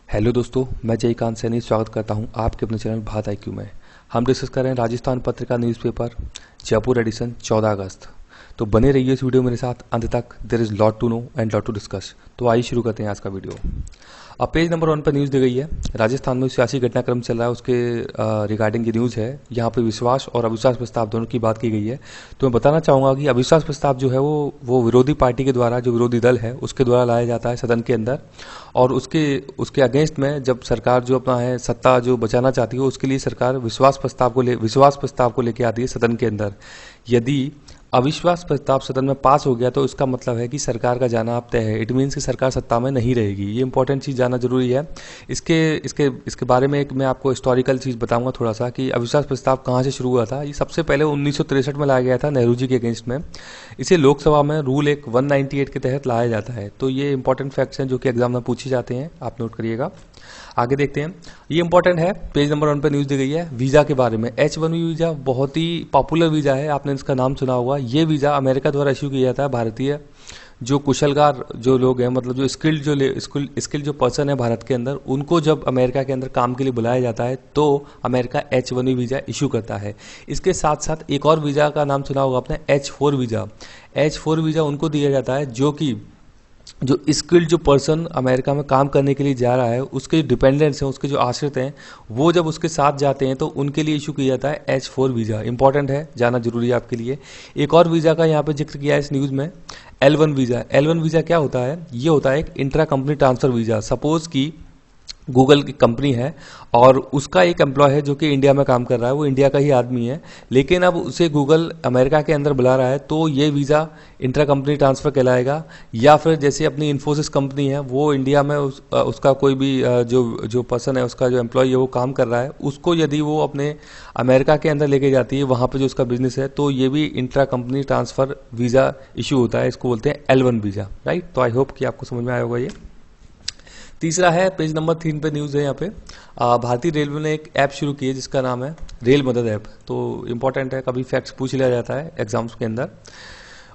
Hello दोस्तों, मैं जयकांत सैनी स्वागत करता हूं आपके अपने चैनल भारत आईक्यू में। हम डिस्कस कर रहे हैं राजस्थान पत्रिका न्यूज़पेपर जयपुर एडिशन 14 अगस्त। तो बने रहिए इस वीडियो मेरे साथ अंत तक। There is lot to know and lot to discuss. तो आइए शुरू करते हैं आज का वीडियो। अब पेज नंबर 1 पर न्यूज़ दी गई है। राजस्थान में सियासी घटनाक्रम चल रहा है, उसके रिगार्डिंग की न्यूज़ है। यहाँ पे विश्वास और अविश्वास प्रस्ताव दोनों की बात की गई है। तो मैं बताना चाहूँगा कि अविश्वास प्रस्ताव जो है वो विरोधी पार्टी के द्वारा, जो विरोधी दल है उसके द्वारा लाया जाता है सदन के अंदर, और उसके अगेंस्ट में जब सरकार जो अपना है सत्ता जो बचाना चाहती है उसके लिए सरकार विश्वास प्रस्ताव को लेकर आती है सदन के अंदर। यदि अविश्वास प्रस्ताव सदन में पास हो गया तो इसका मतलब है कि सरकार का जाना अब तय है। इट मीन्स कि सरकार सत्ता में नहीं रहेगी। ये इंपॉर्टेंट चीज़ जानना जरूरी है। इसके बारे में एक मैं आपको हिस्टोरिकल चीज़ बताऊंगा थोड़ा सा कि अविश्वास प्रस्ताव कहाँ से शुरू हुआ था। ये सबसे पहले 1963 में लाया गया था नेहरू जी के अगेंस्ट में। इसे लोकसभा में रूल एक 198 के तहत लाया जाता है। तो ये इंपॉर्टेंट फैक्ट्स हैं जो कि एग्जाम में पूछे जाते हैं, आप नोट करिएगा। आगे देखते हैं, ये इंपॉर्टेंट है। पेज नंबर 1 पर न्यूज़ दी गई है वीज़ा के बारे में। H1B वीज़ा बहुत ही पॉपुलर वीज़ा है, आपने इसका नाम सुना होगा। ये वीज़ा अमेरिका द्वारा इश्यू किया जाता है। भारतीय जो कुशलकार जो लोग हैं, मतलब जो स्किल्ड जो पर्सन है भारत के अंदर, उनको जब अमेरिका के अंदर काम के लिए बुलाया जाता है तो अमेरिका H1B वीज़ा इशू करता है। इसके साथ साथ एक और वीज़ा का नाम सुना होगा आपने, H4 वीज़ा। H4 वीज़ा उनको दिया जाता है जो स्किल्ड जो पर्सन अमेरिका में काम करने के लिए जा रहा है, उसके डिपेंडेंट्स हैं, उसके जो आश्रित हैं, वो जब उसके साथ जाते हैं तो उनके लिए इशू किया जाता है H4 वीज़ा। इंपॉर्टेंट है, जाना जरूरी है आपके लिए। एक और वीज़ा का यहाँ पे जिक्र किया है इस न्यूज़ में, L1 वीज़ा। L1 वीज़ा क्या होता है? ये होता है एक intra company transfer visa. Suppose कि गूगल की कंपनी है और उसका एक एम्प्लॉय है जो कि इंडिया में काम कर रहा है, वो इंडिया का ही आदमी है, लेकिन अब उसे गूगल अमेरिका के अंदर बुला रहा है तो ये वीज़ा इंट्रा कंपनी ट्रांसफ़र कहलाएगा। या फिर जैसे अपनी इन्फोसिस कंपनी है, वो इंडिया में उसका कोई भी जो पर्सन है, उसका जो एम्प्लॉय है वो काम कर रहा है, उसको यदि वो अपने अमेरिका के अंदर लेके जाती है, वहाँ पर जो उसका बिजनेस है, तो ये भी intra company transfer visa issue होता है। इसको बोलते हैं L1 वीज़ा, राइट। तो आई होप कि आपको समझ में आया होगा ये। तीसरा है, पेज नंबर 3 पे न्यूज़ है। यहाँ पे भारतीय रेलवे ने एक ऐप शुरू की है जिसका नाम है रेल मदद ऐप। तो इंपॉर्टेंट है, कभी फैक्ट्स पूछ लिया जाता है एग्जाम्स के अंदर।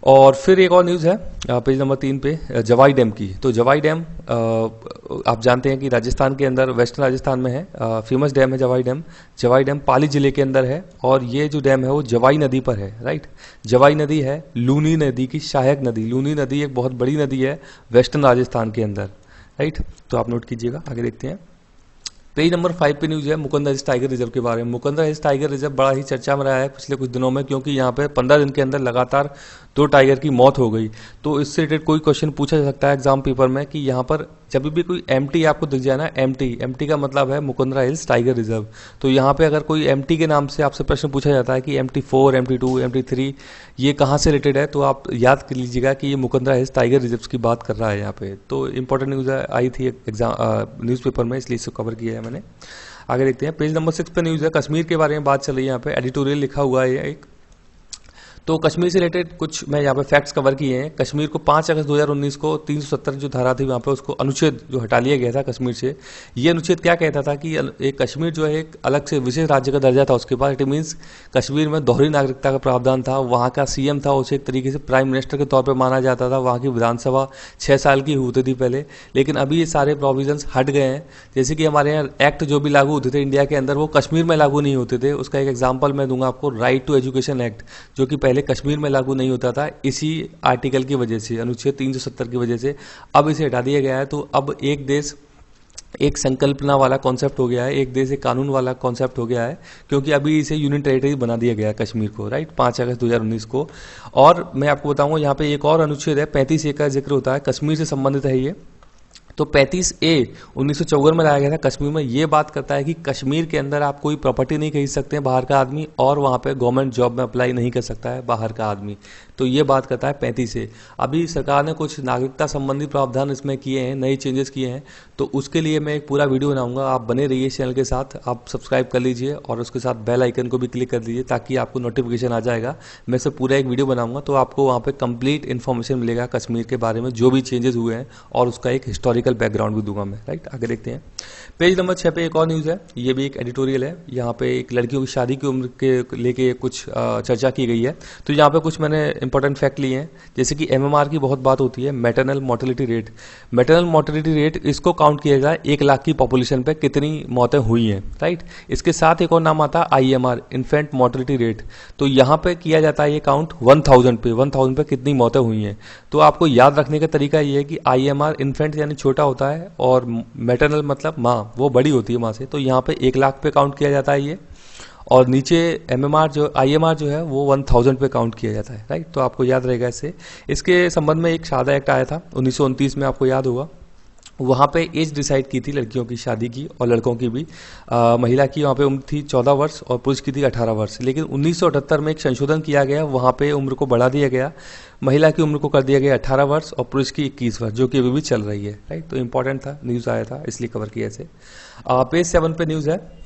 और फिर एक और न्यूज़ है पेज नंबर 3 पे जवाई डैम की। तो जवाई डैम आप जानते हैं कि राजस्थान के अंदर, वेस्टर्न राजस्थान में है। फेमस डैम है जवाई डैम। जवाई डैम पाली जिले के अंदर है और ये जो डैम है वो जवाई नदी पर है, राइट। जवाई नदी है लूनी नदी की सहायक नदी। लूनी नदी एक बहुत बड़ी नदी है वेस्टर्न राजस्थान के अंदर, राइट। तो आप नोट कीजिएगा। आगे देखते हैं, पेज नंबर 5 पे न्यूज़ है मुकुंदर हिल्स टाइगर रिजर्व के बारे में। मुकुंदर हिल्स टाइगर रिजर्व बड़ा ही चर्चा में रहा है पिछले कुछ दिनों में, क्योंकि यहाँ पे 15 दिन के अंदर लगातार 2 टाइगर की मौत हो गई। तो इससे रिलेटेड कोई क्वेश्चन पूछा जा सकता है एग्जाम पेपर में कि यहाँ पर जब भी कोई एमटी आपको दिख जाए ना, एमटी का मतलब है मुकुंदरा हिल्स टाइगर रिजर्व। तो यहाँ पे अगर कोई एमटी के नाम से आपसे प्रश्न पूछा जाता है कि MT4, MT2, MT3 ये कहाँ से रिलेटेड है, तो आप याद कर लीजिएगा कि ये मुकुंदरा हिल्स टाइगर रिजर्व की बात कर रहा है यहाँ पे। तो इंपॉर्टेंट न्यूज़ आई थी एग्जाम न्यूज़पेपर में, इसलिए इसको कवर किया है मैंने। आगे देखते हैं, पेज नंबर 6 पे न्यूज़ है कश्मीर के बारे में बात चल रही है। यहाँ पे एडिटोरियल लिखा हुआ है एक। तो कश्मीर से रिलेटेड कुछ मैं यहाँ पे फैक्ट्स कवर किए हैं। कश्मीर को 5 अगस्त 2019 को 370 जो धारा थी वहाँ पे उसको अनुच्छेद जो हटा लिया गया था कश्मीर से। ये अनुच्छेद क्या कहता था कि एक कश्मीर जो है एक अलग से विशेष राज्य का दर्जा था उसके पास। इट मीन्स कश्मीर में दोहरी नागरिकता का प्रावधान था। वहाँ का सीएम था, उसे एक तरीके से प्राइम मिनिस्टर के तौर पर माना जाता था। वहाँ की विधानसभा 6 साल की होती थी पहले, लेकिन अभी ये सारे प्रोविजंस हट गए हैं। जैसे कि हमारे यहाँ एक्ट जो भी लागू होते थे इंडिया के अंदर, वो कश्मीर में लागू नहीं होते थे। उसका एक एग्जाम्पल मैं दूंगा आपको, राइट टू एजुकेशन एक्ट, जो कि पहले कश्मीर में लागू नहीं होता था इसी आर्टिकल की वजह से, अनुच्छेद 370 की वजह से। अब इसे हटा दिया गया है। तो अब एक देश एक संकल्पना वाला कॉन्सेप्ट हो गया है, एक देश एक कानून वाला कॉन्सेप्ट हो गया है, क्योंकि अभी इसे यूनियन टेरिटरी बना दिया गया है कश्मीर को, राइट, 5 अगस्त 2019 को। और मैं आपको बताऊंगा यहाँ पे एक और अनुच्छेद है 35A का जिक्र होता है, कश्मीर से संबंधित है ये। तो 35A 1954 में लाया गया था कश्मीर में। ये बात करता है कि कश्मीर के अंदर आप कोई प्रॉपर्टी नहीं खरीद सकते हैं बाहर का आदमी, और वहाँ पे गवर्नमेंट जॉब में अप्लाई नहीं कर सकता है बाहर का आदमी। तो ये बात करता है 35A। अभी सरकार ने कुछ नागरिकता संबंधी प्रावधान इसमें किए हैं, नए चेंजेस किए हैं। तो उसके लिए मैं एक पूरा वीडियो बनाऊंगा, आप बने रहिए चैनल के साथ। आप सब्सक्राइब कर लीजिए और उसके साथ बेल आइकन को भी क्लिक कर दीजिए ताकि आपको नोटिफिकेशन आ जाएगा। मैं से पूरा एक वीडियो बनाऊंगा तो आपको वहाँ पे कंप्लीट इन्फॉर्मेशन मिलेगा कश्मीर के बारे में, जो भी चेंजेस हुए हैं और उसका एक हिस्टोरिकल हिस्टोरिकल बैकग्राउंड भी दूंगा मैं, राइट। आगे देखते हैं। पेज नंबर 6 पे एक और न्यूज़ है, ये भी एक एडिटोरियल है। यहाँ पे एक लड़कियों की शादी की उम्र के लेके कुछ चर्चा की गई है। तो यहाँ पे कुछ मैंने इंपॉर्टेंट फैक्ट लिए हैं, जैसे कि MMR की बहुत बात होती है, maternal mortality rate. Maternal mortality rate इसको काउंट किया जाए 1 लाख की पॉपुलेशन पे कितनी मौतें हुई हैं, राइट। इसके साथ एक और नाम आता है IMR, इन्फेंट मोर्टेलिटी रेट। तो यहाँ पे किया जाता है ये काउंट 1000 पे कितनी मौतें हुई हैं। तो आपको याद रखने का तरीका ये है कि IMR इन्फेंट यानी छोटा होता है और मैटरनल मतलब माँ, वो बड़ी होती है माँ से। तो यहाँ पे 1 लाख पे काउंट किया जाता है ये, और नीचे IMR जो है वो 1000 पे काउंट किया जाता है, राइट। तो आपको याद रहेगा इससे। इसके संबंध में एक सादा एक्ट आया था 1929 में, आपको याद होगा। वहाँ पे एज डिसाइड की थी लड़कियों की शादी की और लड़कों की भी। महिला की वहाँ पे उम्र थी 14 वर्ष और पुरुष की थी 18 वर्ष। लेकिन 1978 में एक संशोधन किया गया, वहाँ पे उम्र को बढ़ा दिया गया। महिला की उम्र को कर दिया गया 18 वर्ष और पुरुष की 21 वर्ष, जो कि अभी भी चल रही है, राइट। तो इंपॉर्टेंट था, न्यूज़ आया था इसलिए कवर किया इसे। पेज 7 पे न्यूज़ है,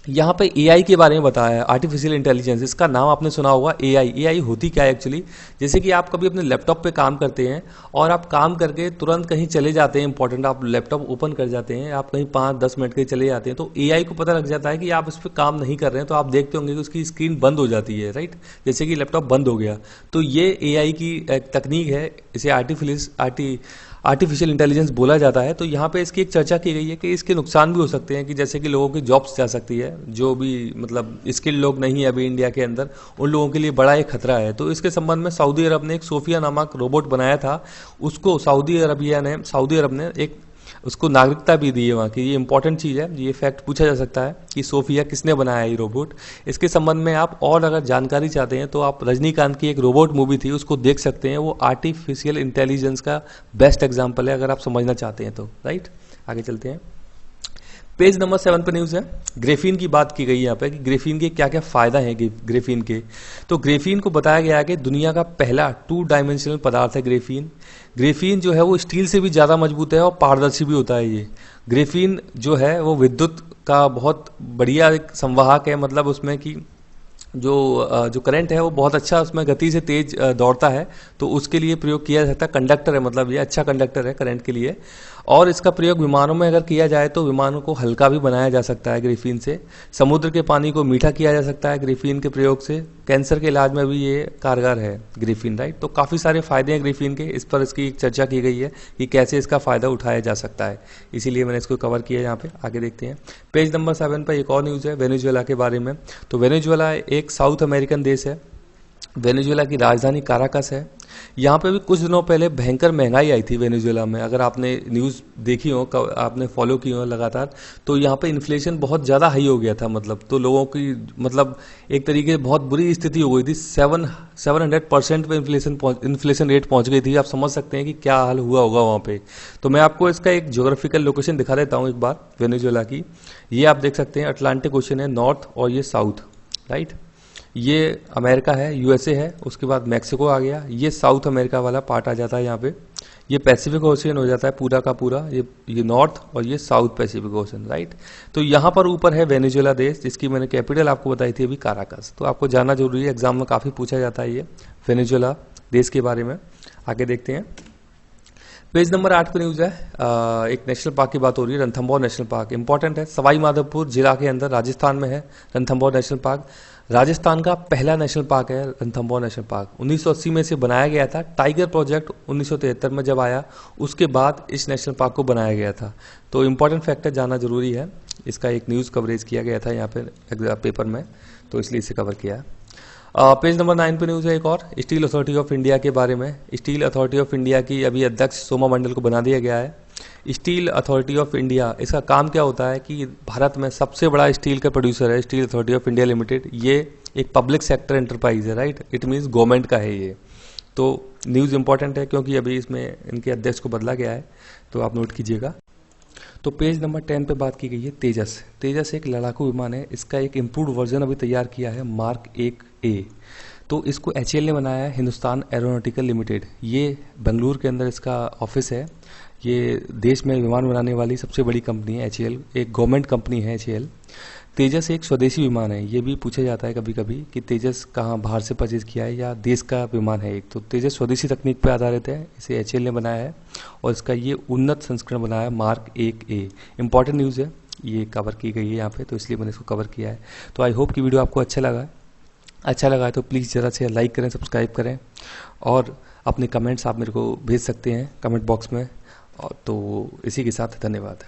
यहाँ पे AI के बारे में बताया है, आर्टिफिशियल इंटेलिजेंस। इसका नाम आपने सुना होगा AI होती क्या है एक्चुअली। जैसे कि आप कभी अपने लैपटॉप पे काम करते हैं और आप काम करके तुरंत कहीं चले जाते हैं, इंपॉर्टेंट, आप लैपटॉप ओपन कर जाते हैं, आप कहीं 5-10 मिनट के चले जाते हैं, तो AI को पता लग जाता है कि आप इस पर काम नहीं कर रहे हैं। तो आप देखते होंगे कि उसकी स्क्रीन बंद हो जाती है, राइट, जैसे कि लैपटॉप बंद हो गया। तो ये AI की एक तकनीक है, इसे आर्टिफिशियल इंटेलिजेंस बोला जाता है। तो यहाँ पे इसकी एक चर्चा की गई है कि इसके नुकसान भी हो सकते हैं, कि जैसे कि लोगों की जॉब्स जा सकती है, जो भी मतलब स्किल्ड लोग नहीं है अभी इंडिया के अंदर, उन लोगों के लिए बड़ा एक खतरा है। तो इसके संबंध में सऊदी अरब ने एक सोफिया नामक रोबोट बनाया था, उसको सऊदी अरब ने एक उसको नागरिकता भी दी है वहाँ की। ये इंपॉर्टेंट चीज़ है, ये फैक्ट पूछा जा सकता है कि सोफिया किसने बनाया ये रोबोट। इसके संबंध में आप और अगर जानकारी चाहते हैं तो आप रजनीकांत की एक रोबोट मूवी थी उसको देख सकते हैं, वो आर्टिफिशियल इंटेलिजेंस का बेस्ट एग्जाम्पल है अगर आप समझना चाहते हैं तो, राइट। आगे चलते हैं। पेज नंबर 7 पर न्यूज़ है, ग्रेफीन की बात की गई है यहाँ पे कि ग्रेफीन के क्या क्या फायदा हैं ग्रेफीन के। तो ग्रेफीन को बताया गया है कि दुनिया का पहला 2 डायमेंशनल पदार्थ है ग्रेफीन। ग्रेफीन जो है वो स्टील से भी ज़्यादा मजबूत है और पारदर्शी भी होता है ये। ग्रेफीन जो है वो विद्युत का बहुत बढ़िया एक संवाहक है, मतलब उसमें कि जो करंट है वो बहुत अच्छा उसमें गति से तेज दौड़ता है, तो उसके लिए प्रयोग किया जाता है। कंडक्टर है, मतलब ये अच्छा कंडक्टर है करंट के लिए। और इसका प्रयोग विमानों में अगर किया जाए तो विमानों को हल्का भी बनाया जा सकता है ग्रेफीन से। समुद्र के पानी को मीठा किया जा सकता है ग्रेफीन के प्रयोग से। कैंसर के इलाज में भी ये कारगर है ग्रेफीन, राइट। तो काफ़ी सारे फायदे हैं ग्रेफीन के, इस पर इसकी चर्चा की गई है कि कैसे इसका फ़ायदा उठाया जा सकता है, इसीलिए मैंने इसको कवर किया यहाँ पे। आगे देखते हैं। पेज नंबर 7 पर एक और न्यूज़ है वेनेजुएला के बारे में। तो वेनेजुएला एक साउथ अमेरिकन देश है। वेनेजुएला की राजधानी काराकस है। यहाँ पे भी कुछ दिनों पहले भयंकर महंगाई आई थी वेनेजुएला में। अगर आपने न्यूज़ देखी हो, आपने फॉलो की हो लगातार, तो यहाँ पे इन्फ्लेशन बहुत ज़्यादा हाई हो गया था, मतलब तो लोगों की मतलब एक तरीके से बहुत बुरी स्थिति हो गई थी। 700% पे इन्फ्लेशन रेट पहुँच गई थी। आप समझ सकते हैं कि क्या हाल हुआ होगा वहाँ पे। तो मैं आपको इसका एक ज्योग्राफिकल लोकेशन दिखा देता हूँ एक बार वेनेजुएला की। ये आप देख सकते हैं अटलांटिक ओशन है नॉर्थ और ये साउथ, राइट। ये अमेरिका है, USA है, उसके बाद मैक्सिको आ गया, ये साउथ अमेरिका वाला पार्ट आ जाता है यहाँ पे। ये पैसिफिक ओशन हो जाता है पूरा का पूरा, ये नॉर्थ और ये साउथ पैसिफिक ओशन, राइट। तो यहाँ पर ऊपर है वेनेजुएला देश, जिसकी मैंने कैपिटल आपको बताई थी अभी, काराकस। तो आपको जानना जरूरी है, एग्जाम में काफ़ी पूछा जाता है ये वेनेजुएला देश के बारे में। आगे देखते हैं। पेज नंबर 8 पर न्यूज़ है, एक नेशनल पार्क की बात हो रही है, रणथंभौर नेशनल पार्क। इंपॉर्टेंट है, सवाई माधोपुर जिला के अंदर राजस्थान में है रणथंभौर नेशनल पार्क। राजस्थान का पहला नेशनल पार्क है रणथंभौर नेशनल पार्क। 1980 में से बनाया गया था। टाइगर प्रोजेक्ट 1973 में जब आया, उसके बाद इस नेशनल पार्क को बनाया गया था। तो इंपॉर्टेंट फैक्टर जानना जरूरी है, इसका एक न्यूज़ कवरेज किया गया था यहाँ पे पेपर में, तो इसलिए इसे कवर किया। पेज नंबर 9 पे न्यूज़ है एक और, स्टील अथॉरिटी ऑफ इंडिया के बारे में। स्टील अथॉरिटी ऑफ इंडिया की अभी अध्यक्ष सोमा मंडल को बना दिया गया है। स्टील अथॉरिटी ऑफ इंडिया, इसका काम क्या होता है कि भारत में सबसे बड़ा स्टील का प्रोड्यूसर है steel authority of India limited. ये एक पब्लिक सेक्टर एंटरप्राइज है, राइट। इट मीन्स गवर्नमेंट का है ये। तो न्यूज़ इंपॉर्टेंट है क्योंकि अभी इसमें इनके अध्यक्ष को बदला गया है, तो आप नोट कीजिएगा। तो पेज नंबर 10 पे बात की गई है तेजस। तेजस एक लड़ाकू विमान है, इसका एक इम्प्रूव्ड वर्जन अभी तैयार किया है, मार्क 1A। तो इसको HAL ने बनाया है, हिंदुस्तान एरोनॉटिकल लिमिटेड। ये बेंगलुरु के अंदर इसका ऑफिस है। ये देश में विमान बनाने वाली सबसे बड़ी कंपनी है HAL, एक गवर्नमेंट कंपनी है HAL। तेजस एक स्वदेशी विमान है। ये भी पूछा जाता है कभी कभी कि तेजस कहाँ बाहर से परचेज किया है या देश का विमान है एक। तो तेजस स्वदेशी तकनीक पर आधारित है, इसे HAL ने बनाया है और इसका ये उन्नत संस्करण बनाया है मार्क 1A। इंपॉर्टेंट न्यूज़ है, ये कवर की गई है यहाँ पे, तो इसलिए मैंने इसको कवर किया है। तो आई होप कि वीडियो आपको अच्छा लगा है तो प्लीज़ ज़रा से लाइक करें, सब्सक्राइब करें और अपने कमेंट्स आप मेरे को भेज सकते हैं कमेंट बॉक्स में। और तो इसी के साथ धन्यवाद।